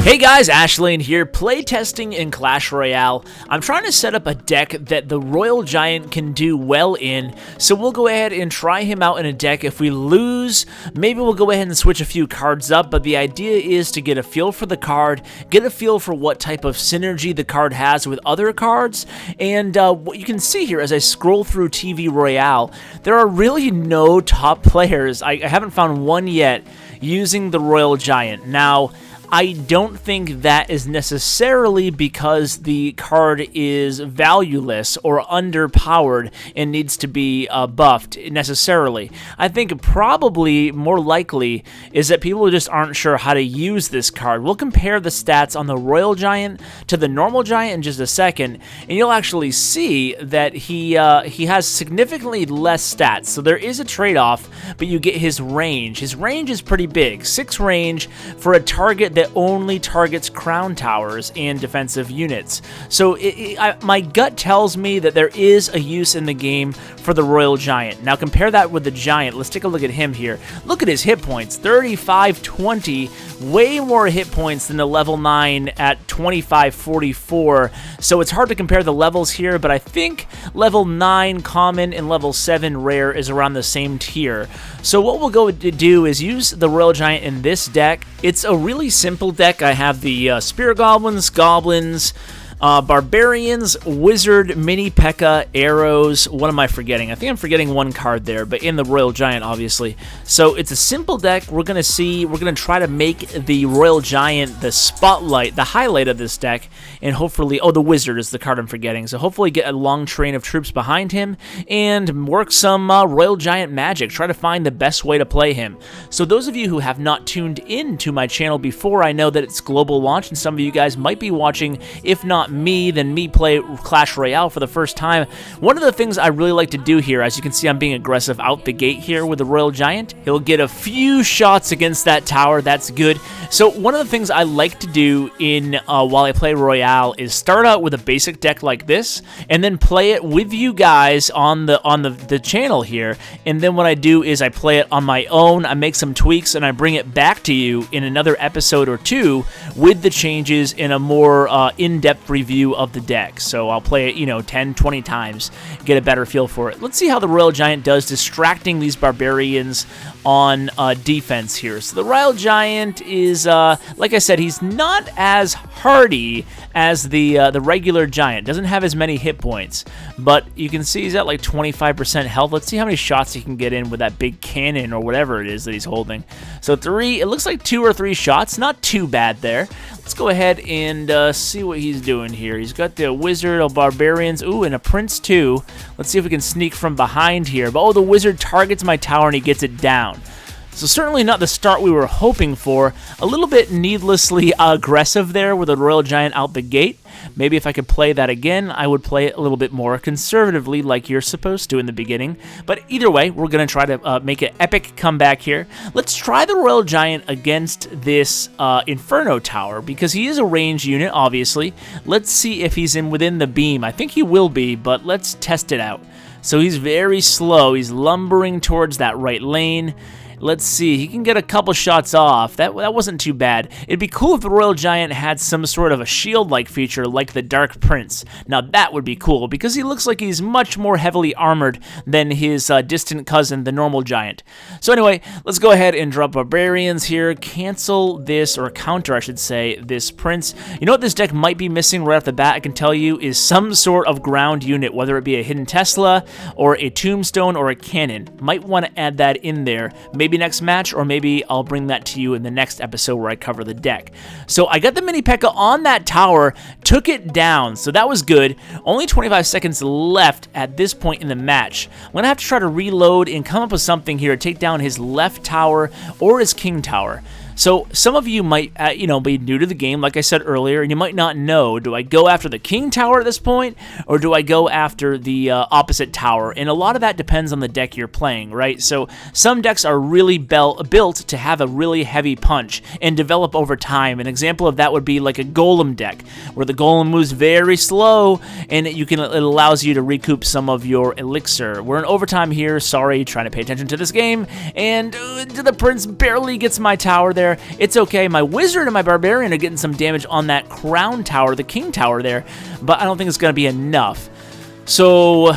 Hey guys, Ashlane here, playtesting in Clash Royale. I'm trying to set up a deck that the Royal Giant can do well in, so we'll go ahead and try him out in a deck. If we lose, maybe we'll go ahead and switch a few cards up, but the idea is to get a feel for the card, get a feel for what type of synergy the card has with other cards, and what you can see here as I scroll through TV Royale, there are really no top players. I haven't found one yet using the Royal Giant. Now, I don't think that is necessarily because the card is valueless or underpowered and needs to be buffed necessarily. I think probably more likely is that people just aren't sure how to use this card. We'll compare the stats on the Royal Giant to the normal Giant in just a second, and you'll actually see that he has significantly less stats. So there is a trade-off, but you get his range. His range is pretty big, 6 range for a target that only targets crown towers and defensive units. So my gut tells me that there is a use in the game for the Royal Giant. Now compare that with the Giant. Let's take a look at him here. Look at his hit points, 3520, way more hit points than the level 9 at 2544. So it's hard to compare the levels here, but I think level 9 common and level 7 rare is around the same tier. So what we'll go to do is use the Royal Giant in this deck. It's a really simple deck. I have the Spear Goblins, Barbarians, Wizard, Mini P.E.K.K.A, Arrows. What am I forgetting? I think I'm forgetting one card there, but in the Royal Giant, obviously. So it's a simple deck. We're going to try to make the Royal Giant the spotlight, the highlight of this deck, and hopefully, oh, the Wizard is the card I'm forgetting. So hopefully get a long train of troops behind him and work some Royal Giant magic. Try to find the best way to play him. So those of you who have not tuned in to my channel before, I know that it's global launch, and some of you guys might be watching, if not me play Clash Royale for the first time. One of the things I really like to do here, as you can see, I'm being aggressive out the gate here with the Royal Giant. He'll get a few shots against that tower. That's good. So one of the things I like to do in while I play Royale is start out with a basic deck like this, and then play it with you guys on the channel here. And then what I do is I play it on my own. I make some tweaks and I bring it back to you in another episode or two with the changes in a more in-depth review of the deck. So I'll play it, 10, 20 times, get a better feel for it. Let's see how the Royal Giant does distracting these Barbarians on defense here. So the Royal Giant is, like I said, he's not as hardy as the regular Giant. Doesn't have as many hit points, but you can see he's at like 25% health. Let's see how many shots he can get in with that big cannon or whatever it is that he's holding. So it looks like 2 or 3 shots. Not too bad there. Let's go ahead and see what he's doing here. He's got the Wizard of Barbarians. Ooh, and a Prince too. Let's see if we can sneak from behind here. But, oh, the Wizard targets my tower and he gets it down. So certainly not the start we were hoping for. A little bit needlessly aggressive there with the Royal Giant out the gate. Maybe if I could play that again, I would play it a little bit more conservatively like you're supposed to in the beginning. But either way, we're going to try to make an epic comeback here. Let's try the Royal Giant against this Inferno Tower because he is a ranged unit, obviously. Let's see if he's within the beam. I think he will be, but let's test it out. So he's very slow. He's lumbering towards that right lane. Let's see, he can get a couple shots off. That wasn't too bad. It'd be cool if the Royal Giant had some sort of a shield-like feature like the Dark Prince. Now that would be cool because he looks like he's much more heavily armored than his distant cousin, the normal Giant. So anyway, let's go ahead and drop Barbarians here. Cancel this, or counter, I should say, this Prince. You know what this deck might be missing right off the bat, I can tell you, is some sort of ground unit, whether it be a Hidden Tesla or a Tombstone or a Cannon. Might want to add that in there. Maybe next match, or maybe I'll bring that to you in the next episode where I cover the deck. So I got the Mini P.E.K.K.A on that tower, took it down, so that was good. Only 25 seconds left at this point in the match. I'm going to have to try to reload and come up with something here to take down his left tower or his king tower. So some of you might, be new to the game, like I said earlier, and you might not know, do I go after the king tower at this point, or do I go after the opposite tower? And a lot of that depends on the deck you're playing, right? So some decks are really built to have a really heavy punch and develop over time. An example of that would be like a Golem deck, where the Golem moves very slow, and it allows you to recoup some of your elixir. We're in overtime here, sorry, trying to pay attention to this game, and the Prince barely gets my tower there. there. It's okay. My wizard and my barbarian are getting some damage on that crown tower, the king tower there, but I don't think it's going to be enough. So,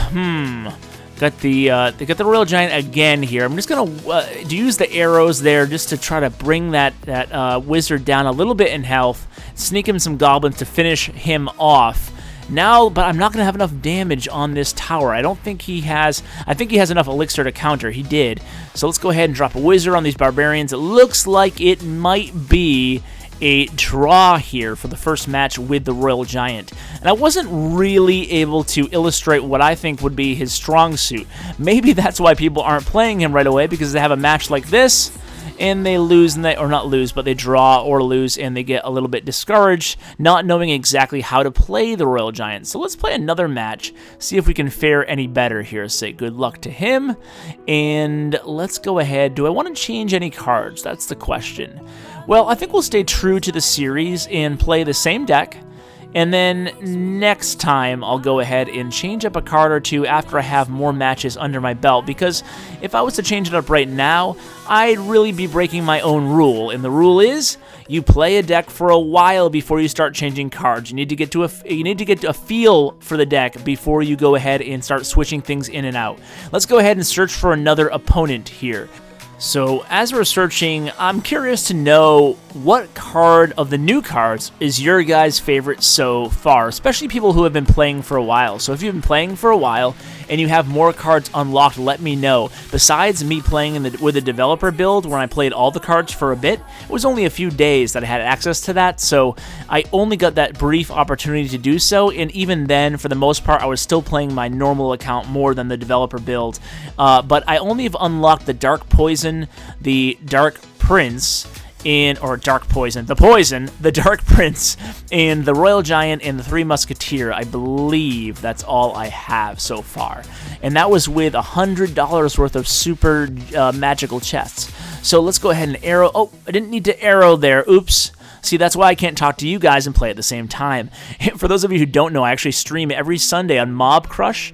got the Royal Giant again here. I'm just gonna use the arrows there just to try to bring that wizard down a little bit in health, sneak him some goblins to finish him off. Now, but I'm not going to have enough damage on this tower. I don't think he has... I think he has enough elixir to counter. He did. So let's go ahead and drop a wizard on these barbarians. It looks like it might be a draw here for the first match with the Royal Giant. And I wasn't really able to illustrate what I think would be his strong suit. Maybe that's why people aren't playing him right away, because they have a match like this, and they lose, and or not lose, but they draw or lose, and they get a little bit discouraged, not knowing exactly how to play the Royal Giant. So let's play another match, see if we can fare any better here. Say good luck to him, and let's go ahead. Do I want to change any cards? That's the question. Well, I think we'll stay true to the series and play the same deck. And then next time, I'll go ahead and change up a card or two after I have more matches under my belt, because if I was to change it up right now, I'd really be breaking my own rule. And the rule is, you play a deck for a while before you start changing cards. You need to get a feel for the deck before you go ahead and start switching things in and out. Let's go ahead and search for another opponent here. So as we're searching, I'm curious to know what card of the new cards is your guys' favorite so far, especially people who have been playing for a while. So if you've been playing for a while and you have more cards unlocked, let me know. Besides me playing with the developer build, where I played all the cards for a bit, it was only a few days that I had access to that, so I only got that brief opportunity to do so, and even then, for the most part, I was still playing my normal account more than the developer build. But I only have unlocked the Dark Poison, the Dark Prince, the Dark Prince, and the Royal Giant, and the Three Musketeer. I believe that's all I have so far. And that was with $100 worth of super magical chests. So let's go ahead and arrow. Oh, I didn't need to arrow there. Oops. See, that's why I can't talk to you guys and play at the same time. For those of you who don't know, I actually stream every Sunday on Mob Crush.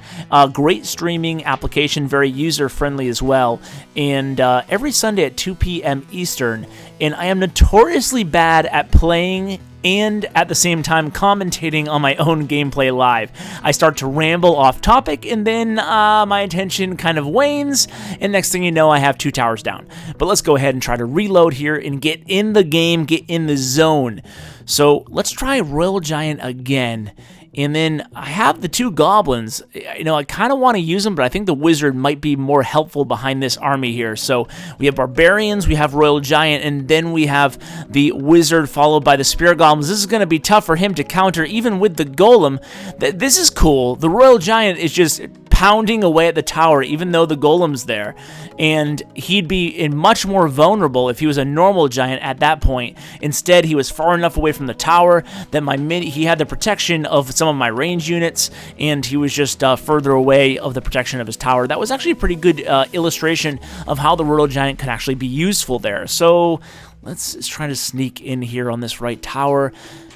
Great streaming application, very user-friendly as well. And every Sunday at 2 p.m. Eastern. And I am notoriously bad at playing and at the same time commentating on my own gameplay live. I start to ramble off topic, and then my attention kind of wanes, and next thing you know, I have 2 towers down. But let's go ahead and try to reload here and get in the game, get in the zone. So let's try Royal Giant again. And then I have the 2 goblins. You know, I kind of want to use them, but I think the wizard might be more helpful behind this army here. So we have barbarians, we have Royal Giant, and then we have the wizard followed by the spear goblins. This is going to be tough for him to counter, even with the golem. This is cool. The Royal Giant is just pounding away at the tower, even though the golem's there. And he'd be much more vulnerable if he was a normal giant at that point. Instead, he was far enough away from the tower that he had the protection of some of my range units, and he was just further away of the protection of his tower. That was actually a pretty good illustration of how the Royal Giant can actually be useful there. So let's try to sneak in here on this right tower.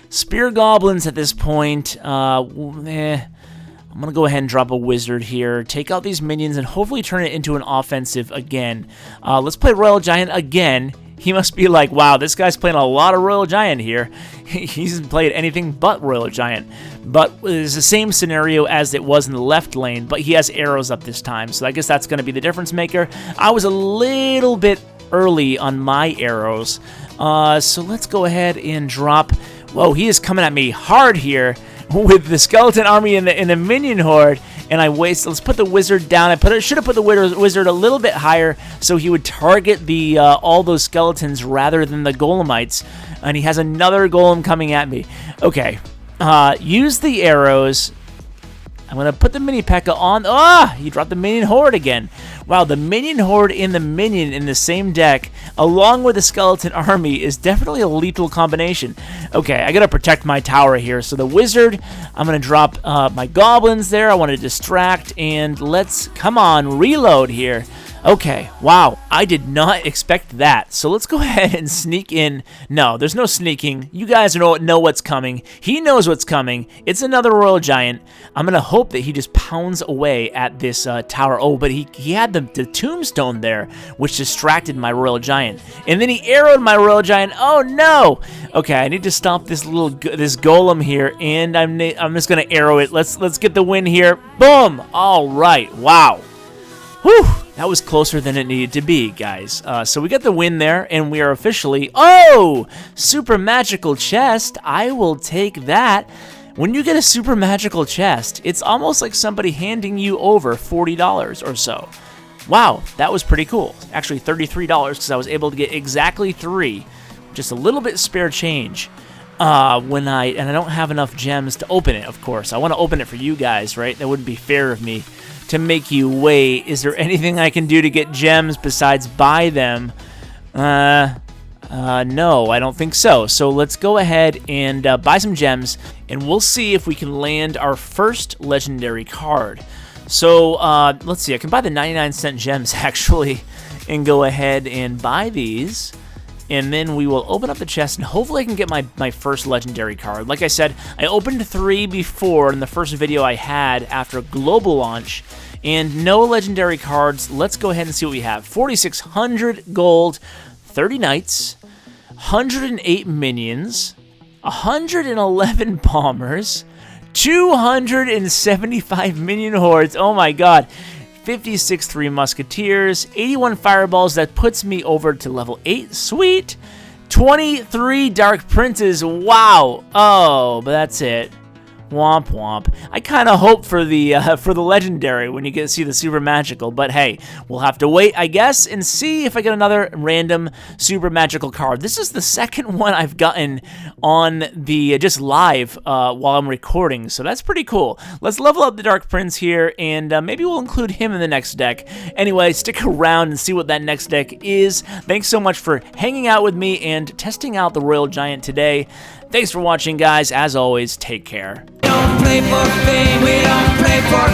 Spear goblins at this point, I'm going to go ahead and drop a wizard here, take out these minions, and hopefully turn it into an offensive again. Let's play Royal Giant again. He must be like, wow, this guy's playing a lot of Royal Giant here. He hasn't played anything but Royal Giant. But it's the same scenario as it was in the left lane, but he has arrows up this time, so I guess that's going to be the difference maker. I was a little bit early on my arrows, so let's go ahead and drop... Whoa, he is coming at me hard here with the skeleton army and the minion horde, and I waste. Let's put the wizard down. I should have put the wizard a little bit higher so he would target the all those skeletons rather than the golemites. And he has another golem coming at me. Okay, use the arrows. I'm going to put the mini P.E.K.K.A on. He dropped the minion horde again. Wow, the minion horde and the minion in the same deck, along with the skeleton army, is definitely a lethal combination. Okay, I got to protect my tower here. So the wizard, I'm going to drop my goblins there. I want to distract, and let's, come on, reload here. Okay, wow, I did not expect that. So let's go ahead and sneak in. No, there's no sneaking. You guys know what's coming. He knows what's coming. It's another Royal Giant. I'm going to hope that he just pounds away at this tower. Oh, but he had the tombstone there, which distracted my Royal Giant. And then he arrowed my Royal Giant. Oh, no. Okay, I need to stop this this golem here, and I'm just going to arrow it. Let's get the win here. Boom. All right. Wow. Whew. That was closer than it needed to be, guys. So we got the win there, and we are officially... Oh! Super magical chest. I will take that. When you get a super magical chest, it's almost like somebody handing you over $40 or so. Wow, that was pretty cool. Actually, $33 because I was able to get exactly 3. Just a little bit spare change. And I don't have enough gems to open it, of course. I want to open it for you guys, right? That wouldn't be fair of me to make you wait. Is there anything I can do to get gems besides buy them? No, I don't think so. So let's go ahead and buy some gems, and we'll see if we can land our first legendary card. So let's see. I can buy the 99-cent gems, actually, and go ahead and buy these. And then we will open up the chest, and hopefully I can get my first legendary card. Like I said, I opened 3 before in the first video I had after global launch, and no legendary cards. Let's go ahead and see what we have. 4,600 gold, 30 knights, 108 minions, 111 bombers, 275 minion hordes. Oh my god. 56 3 musketeers, 81 fireballs. That puts me over to level 8. Sweet. 23 dark princes. Wow. Oh, but that's it. Womp womp. I kind of hope for the legendary when you get to see the super magical, but hey, we'll have to wait, I guess, and see if I get another random super magical card. This is the second one I've gotten on the just live while I'm recording, so that's pretty cool. Let's level up the Dark Prince here, and maybe we'll include him in the next deck. Anyway, stick around and see what that next deck is. Thanks so much for hanging out with me and testing out the Royal Giant today. Thanks for watching, guys. As always, take care. We don't play for fame, we don't play for